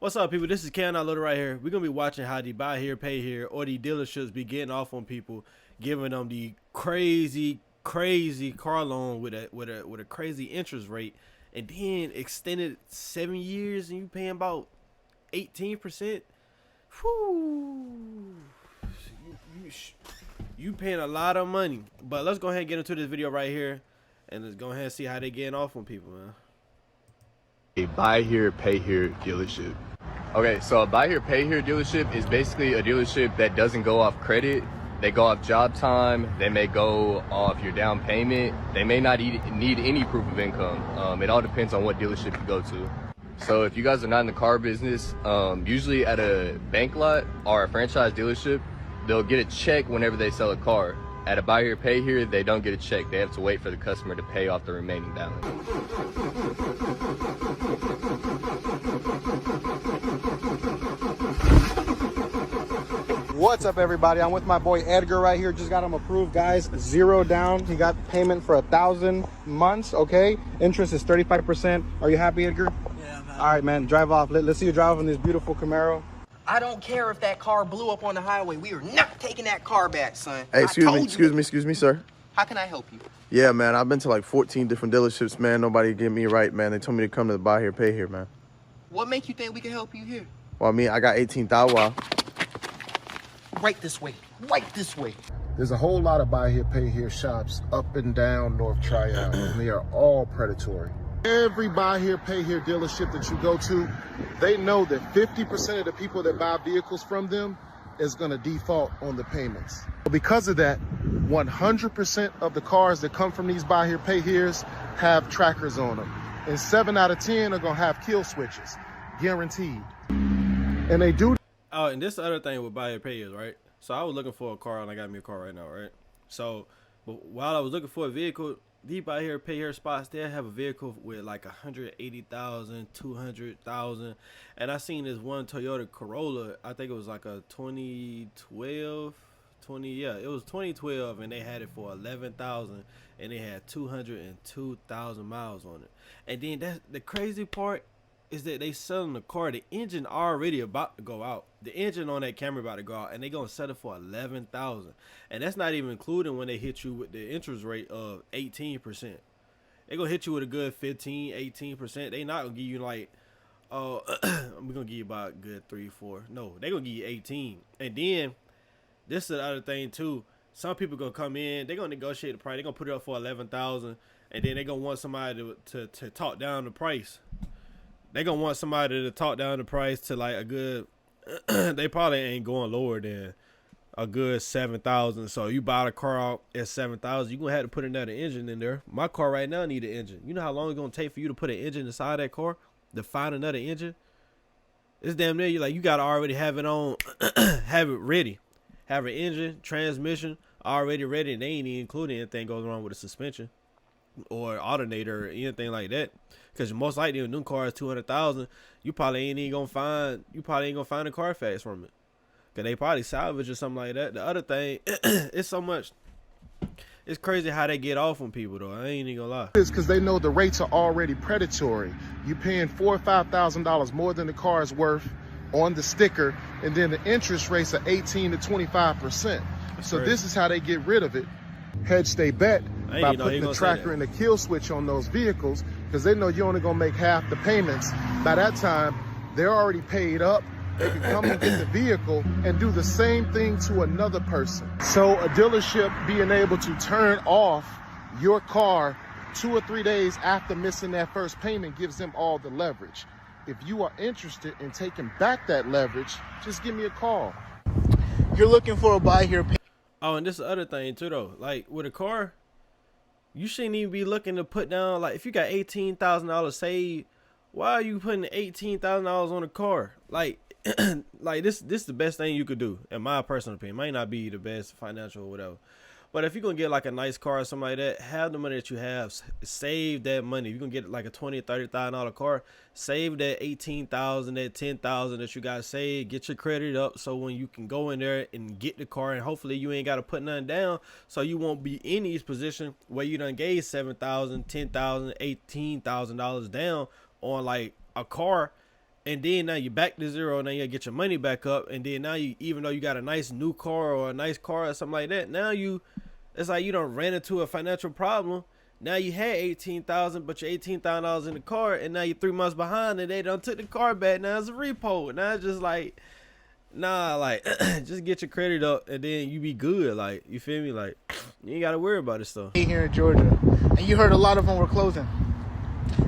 What's up, people? This is KM.Little right here. We're going to be watching how the buy here, pay here, or the dealerships be getting off on people, giving them the crazy car loan with a crazy interest rate, and then extended 7 years and you paying about 18%. Whew. You paying a lot of money. But let's go ahead and get into this video right here, and let's go ahead and see how they getting off on people, man. A buy here, pay here dealership. Okay, so a buy here, pay here dealership is basically a dealership that doesn't go off credit. They go off job time. They may go off your down payment. They may not need any proof of income. It all depends on what dealership you go to. So if you guys are not in the car business, usually at a bank lot or a franchise dealership, they'll get a check whenever they sell a car. At a buy here, pay here, they don't get a check. They have to wait for the customer to pay off the remaining balance. What's up, everybody? I'm with my boy Edgar right here. Just got him approved, guys. 0 down. He got payment for 1,000 months. Okay, interest is 35%. Are you happy, Edgar? Yeah, man. All right, man. Drive off. Let's see you drive in this beautiful Camaro. I don't care if that car blew up on the highway. We are not taking that car back, son. Hey, excuse me, sir. How can I help you? Yeah, man, I've been to like 14 different dealerships, man. Nobody get me right, man. They told me to come to the buy here, pay here, man. What makes you think we can help you here? Well, I mean, I got 18,000. Right this way. Right this way. There's a whole lot of buy here, pay here shops up and down North Triad, and they are all predatory. Every buy here, pay here dealership that you go to, they know that 50% of the people that buy vehicles from them is going to default on the payments. Because of that, 100% of the cars that come from these buy here, pay here's have trackers on them. And 7 out of 10 are going to have kill switches, guaranteed. And they do. Oh, and this is the other thing with buy here, pay here, right? So I was looking for a car, and I got me a car right now, right? So but while I was looking for a vehicle, these buy here, pay here spots, they have a vehicle with like 180,000, 200,000, and I seen this one Toyota Corolla. I think it was like a 2012, it was 2012, and they had it for 11,000, and they had 202,000 miles on it. And then that's the crazy part is that they selling the car. The engine already about to go out. The engine on that Camry about to go out, and they gonna sell it for 11,000. And that's not even including when they hit you with the interest rate of 18%. They gonna hit you with a good 15, 18%. They not gonna give you like, we're gonna give you about a good 3, 4. No, they gonna give you 18. And then this is the other thing too. Some people gonna come in, they gonna negotiate the price. They gonna put it up for 11,000, and then they gonna want somebody to talk down the price. They gonna want somebody to talk down the price to like a good. They probably ain't going lower than a good 7,000. So you buy the car out at 7,000, you gonna have to put another engine in there. My car right now need an engine. You know how long it's gonna take for you to put an engine inside that car to find another engine? It's damn near you gotta already have it on, have it ready, have an engine, transmission already ready, and they ain't even including anything goes wrong with the suspension or alternator or anything like that. Because most likely in new cars 200,000, you probably ain't gonna find a Carfax from it. Cause they probably salvage or something like that. The other thing, it's so much. It's crazy how they get off on people though. I ain't even gonna lie. It's because they know the rates are already predatory. You paying $4,000 or $5,000 more than the car is worth on the sticker, and then the interest rates are 18 to 25%. So crazy. This is how they get rid of it. Hedge they bet by putting the tracker and the kill switch on those vehicles, because they know you're only gonna make half the payments. By that time, they're already paid up. They can come and get the vehicle and do the same thing to another person. So a dealership being able to turn off your car 2 or 3 days after missing that first payment gives them all the leverage. If you are interested in taking back that leverage, just give me a call. You're looking for a buy here, pay. Oh, and this is the other thing too though. Like with a car, you shouldn't even be looking to put down, like if you got $18,000 saved, why are you putting $18,000 on a car? Like like this is the best thing you could do, in my personal opinion. It might not be the best financial or whatever, but if you're gonna get like a nice car or something like that, have the money that you have, save that money. If you're gonna get like a $20,000 or $30,000 car, save that 18,000, that 10,000 that you got saved. Get your credit up so when you can go in there and get the car, and hopefully you ain't got to put nothing down, so you won't be in these positions where you done gave $7,000, $10,000, $18,000 down on like a car and then now you back to zero, and then you get your money back up, and then now you, even though you got a nice new car or a nice car or something like that, now it's like you don't ran into a financial problem. Now you had $18,000, but you're $18,000 in the car, and now you're 3 months behind, and they done took the car back. Now it's a repo. Now it's just like, nah, like just get your credit up, and then you be good. Like, you feel me? Like, you ain't gotta worry about this stuff. Here in Georgia, and you heard a lot of them were closing.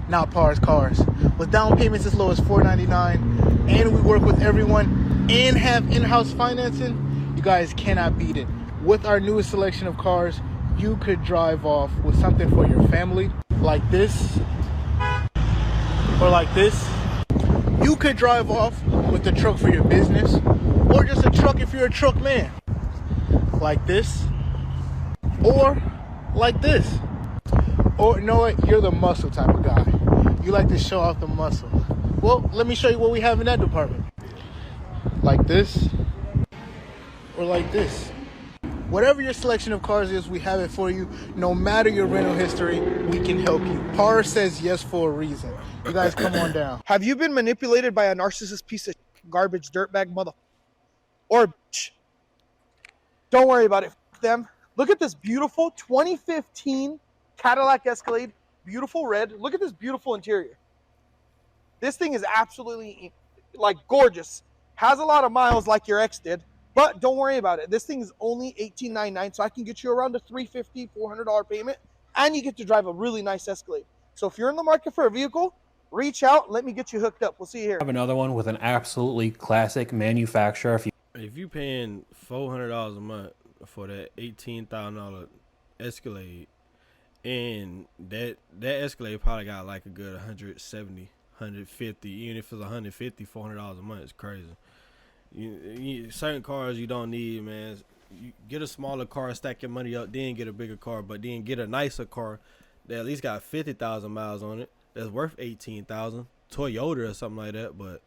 Not Pars Cars, with down payments as low as $499, and we work with everyone and have in-house financing. You guys cannot beat it. With our newest selection of cars, you could drive off with something for your family, like this, or like this. You could drive off with a truck for your business, or just a truck if you're a truck man, like this, or like this. Or, you know what, you're the muscle type of guy. You like to show off the muscle. Well, let me show you what we have in that department. Like this, or like this. Whatever your selection of cars is, we have it for you. No matter your rental history, we can help you. PAR says yes for a reason. You guys come on down. Have you been manipulated by a narcissist piece of garbage dirtbag mother? Or don't worry about it. F them. Look at this beautiful 2015 Cadillac Escalade, beautiful red. Look at this beautiful interior. This thing is absolutely like gorgeous. Has a lot of miles like your ex did. But don't worry about it. This thing is only $1,899, so I can get you around a $350, $400 payment, and you get to drive a really nice Escalade. So if you're in the market for a vehicle, reach out. Let me get you hooked up. We'll see you here. I have another one with an absolutely classic manufacturer. If you paying $400 a month for that $18,000 Escalade, and that Escalade probably got like a good 170, 150, even if it's 150, $400 a month, it's crazy. Certain cars you don't need, man. You get a smaller car, stack your money up, then get a bigger car, but then get a nicer car that at least got 50,000 miles on it that's worth 18,000, Toyota or something like that. But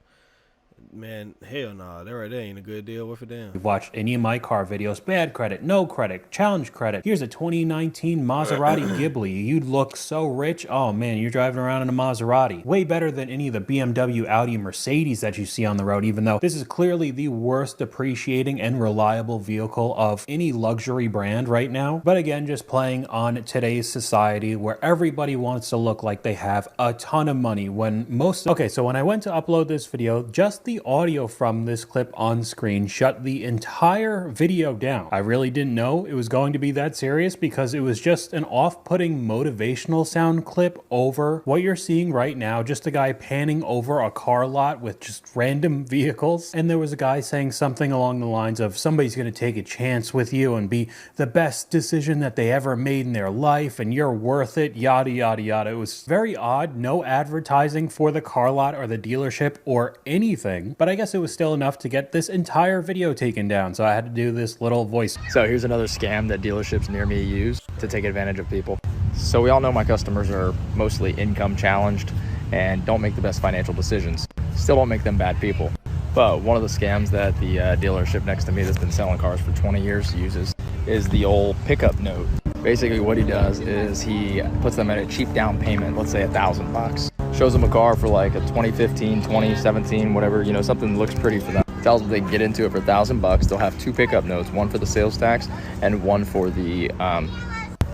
man, hell nah, that right there ain't a good deal worth a damn. You've watched any of my car videos, bad credit, no credit, challenge credit. Here's a 2019 Maserati Ghibli. You'd look so rich. Oh man, you're driving around in a Maserati. Way better than any of the BMW, Audi, Mercedes that you see on the road, even though this is clearly the worst depreciating and reliable vehicle of any luxury brand right now. But again, just playing on today's society where everybody wants to look like they have a ton of money when most... Okay, so when I went to upload this video, just the audio from this clip on screen shut the entire video down. I really didn't know it was going to be that serious because it was just an off-putting motivational sound clip over what you're seeing right now, just a guy panning over a car lot with just random vehicles. And there was a guy saying something along the lines of somebody's going to take a chance with you and be the best decision that they ever made in their life and you're worth it, yada yada yada. It was very odd, no advertising for the car lot or the dealership or anything. But I guess it was still enough to get this entire video taken down, so I had to do this little voice. So here's another scam that dealerships near me use to take advantage of people. So we all know my customers are mostly income challenged and don't make the best financial decisions. Still don't make them bad people. But one of the scams that the dealership next to me that's been selling cars for 20 years uses is the old pickup note. Basically what he does is he puts them at a cheap down payment, let's say $1,000. Shows them a car for like a 2015, 2017, whatever, you know, something that looks pretty for them. Tells them they can get into it for $1,000. They'll have 2 pickup notes, one for the sales tax and one for the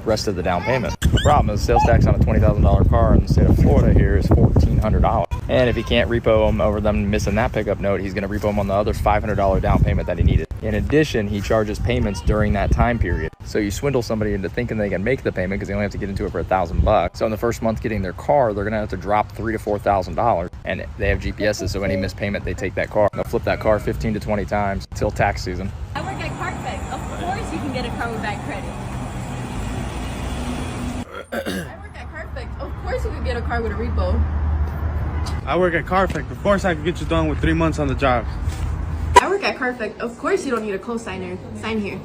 rest of the down payment. The problem is sales tax on a $20,000 car in the state of Florida here is $1,400. And if he can't repo them over them missing that pickup note, he's going to repo them on the other $500 down payment that he needed. In addition, he charges payments during that time period. So you swindle somebody into thinking they can make the payment because they only have to get into it for $1,000. So in the first month getting their car, they're going to have to drop $3,000 to $4,000. And they have GPSs, so any missed payment, they take that car. They'll flip that car 15 to 20 times till tax season. I work at CarFX. Of course you can get a car with bad credit. I work at CarFX. Of course you can get a car with a repo. I work at CarFX. Of course I can get you done with 3 months on the job. I work at CarFX. Of course you don't need a co-signer. Sign here.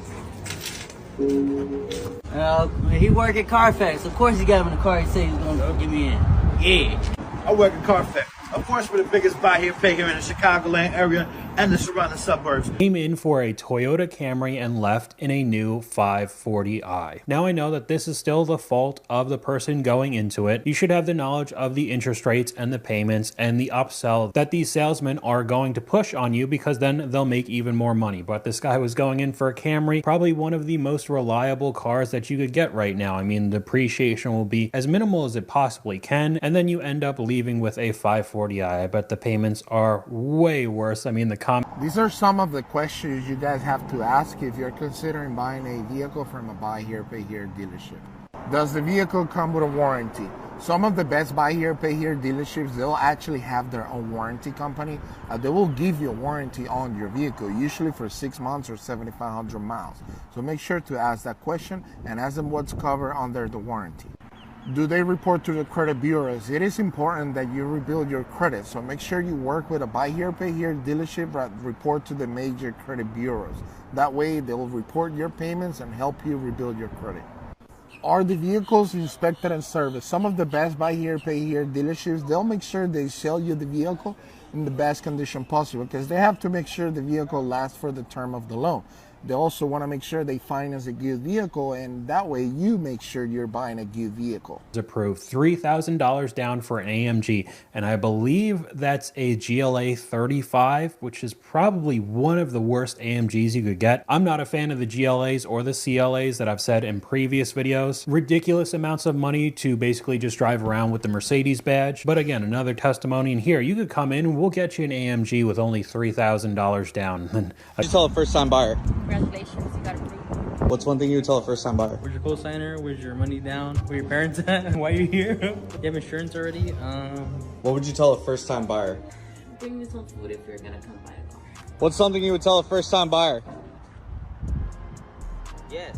He work at CarFX. Of course he got him in the car. He said he was gonna get me in. Yeah. I work at CarFX. Of course, we're the biggest buy here, pay here in the Chicagoland area and the surrounding suburbs. Came in for a Toyota Camry and left in a new 540i. Now I know that this is still the fault of the person going into it. You should have the knowledge of the interest rates and the payments and the upsell that these salesmen are going to push on you, because then they'll make even more money. But this guy was going in for a Camry, probably one of the most reliable cars that you could get right now. I mean, the depreciation will be as minimal as it possibly can, and then you end up leaving with a 540i. I bet the payments are way worse. I mean, these are some of the questions you guys have to ask if you're considering buying a vehicle from a buy here, pay here dealership. Does the vehicle come with a warranty? Some of the best buy here, pay here dealerships, they'll actually have their own warranty company. They will give you a warranty on your vehicle, usually for 6 months or 7,500 miles. So make sure to ask that question and ask them what's covered under the warranty. Do they report to the credit bureaus? It is important that you rebuild your credit, so make sure you work with a buy here, pay here dealership that report to the major credit bureaus. That way they will report your payments and help you rebuild your credit. Are the vehicles inspected and serviced? Some of the best buy here, pay here dealerships, they'll make sure they sell you the vehicle in the best condition possible, because they have to make sure the vehicle lasts for the term of the loan. They also want to make sure they finance a good vehicle, and that way you make sure you're buying a good vehicle. Approved $3,000 down for an AMG, and I believe that's a GLA 35, which is probably one of the worst AMGs you could get. I'm not a fan of the GLAs or the CLAs that I've said in previous videos. Ridiculous amounts of money to basically just drive around with the Mercedes badge. But again, another testimony, and here you could come in and we'll get you an AMG with only $3,000 down. What you tell a first-time buyer? Congratulations, you got approved. What's one thing you would tell a first-time buyer? Where's your cosigner? Where's your money down? Where your parents at? Why are you here? You have insurance already? What would you tell a first-time buyer? Bring me some food if you're gonna come buy a car. What's something you would tell a first-time buyer? Yes.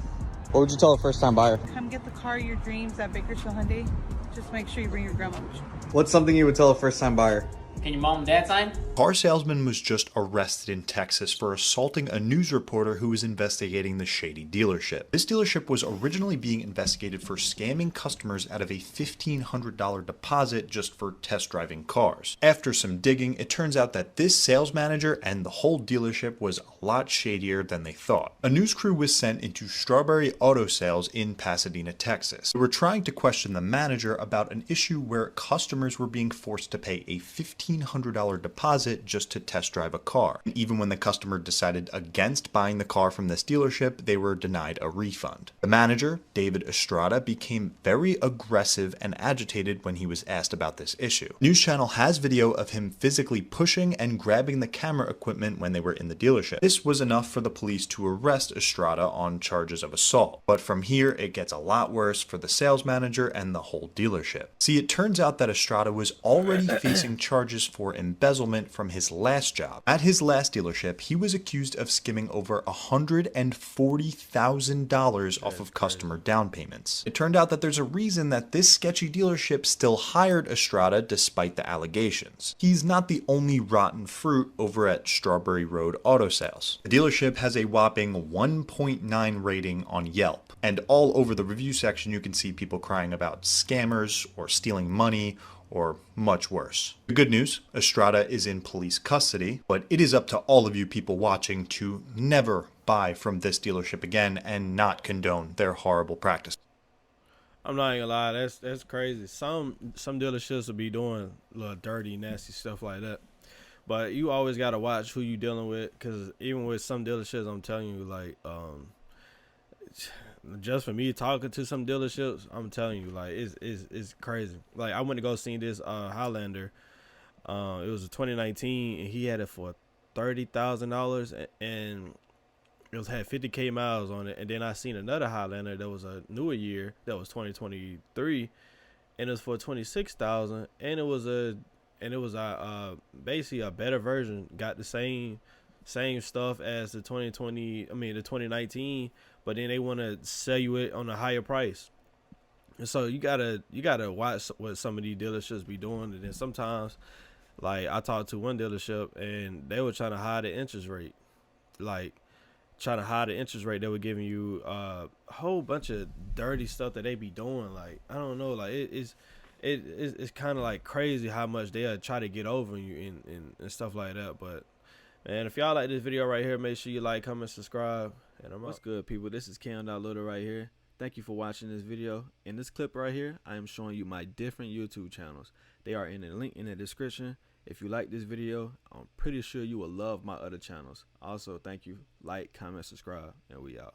What would you tell a first-time buyer? Come get the car of your dreams at Bakersfield Hyundai. Just make sure you bring your grandma with you. What's something you would tell a first-time buyer? Can your mom and dad sign? Car salesman was just arrested in Texas for assaulting a news reporter who was investigating the shady dealership. This dealership was originally being investigated for scamming customers out of a $1,500 deposit just for test driving cars. After some digging, it turns out that this sales manager and the whole dealership was a lot shadier than they thought. A news crew was sent into Strawberry Auto Sales in Pasadena, Texas. They were trying to question the manager about an issue where customers were being forced to pay a $1,500 deposit just to test drive a car. And even when the customer decided against buying the car from this dealership, they were denied a refund. The manager, David Estrada, became very aggressive and agitated when he was asked about this issue. News Channel has video of him physically pushing and grabbing the camera equipment when they were in the dealership. This was enough for the police to arrest Estrada on charges of assault. But from here, it gets a lot worse for the sales manager and the whole dealership. See, it turns out that Estrada was already facing charges for embezzlement from his last job. At his last dealership, he was accused of skimming over $140,000 off of customer down payments. It turned out that there's a reason that this sketchy dealership still hired Estrada despite the allegations. He's not the only rotten fruit over at Strawberry Road Auto Sales. The dealership has a whopping 1.9 rating on Yelp, and all over the review section you can see people crying about scammers or stealing money or much worse. The good news, Estrada is in police custody, but it is up to all of you people watching to never buy from this dealership again and not condone their horrible practice. I'm not gonna lie, that's crazy. Some dealerships will be doing a little dirty, nasty stuff like that. But you always gotta watch who you dealing with, because even with some dealerships, I'm telling you, like, just for me talking to some dealerships, I'm telling you, like, it's crazy. Like, I went to go see this Highlander. It was a 2019, and he had it for $30,000, and it had 50K miles on it. And then I seen another Highlander that was a newer year, that was 2023, and it was for $26,000, and it was basically a better version. Got the same stuff as the 2019, but then they want to sell you it on a higher price. And so you gotta watch what some of these dealerships be doing. And then sometimes, like, I talked to one dealership and they were trying to hide the interest rate. Like, trying to hide the interest rate, they were giving you a whole bunch of dirty stuff that they be doing. Like, I don't know, like, it's it's kind of like crazy how much they'll try to get over you and stuff like that. But man, if y'all like this video right here, make sure you like, comment, subscribe, and what's good, people? This is KM.Little right here. Thank you for watching this video. In this clip right here, I am showing you my different YouTube channels. They are in the link in the description. If you like this video, I'm pretty sure you will love my other channels. Also, thank you. Like, comment, subscribe, and we out.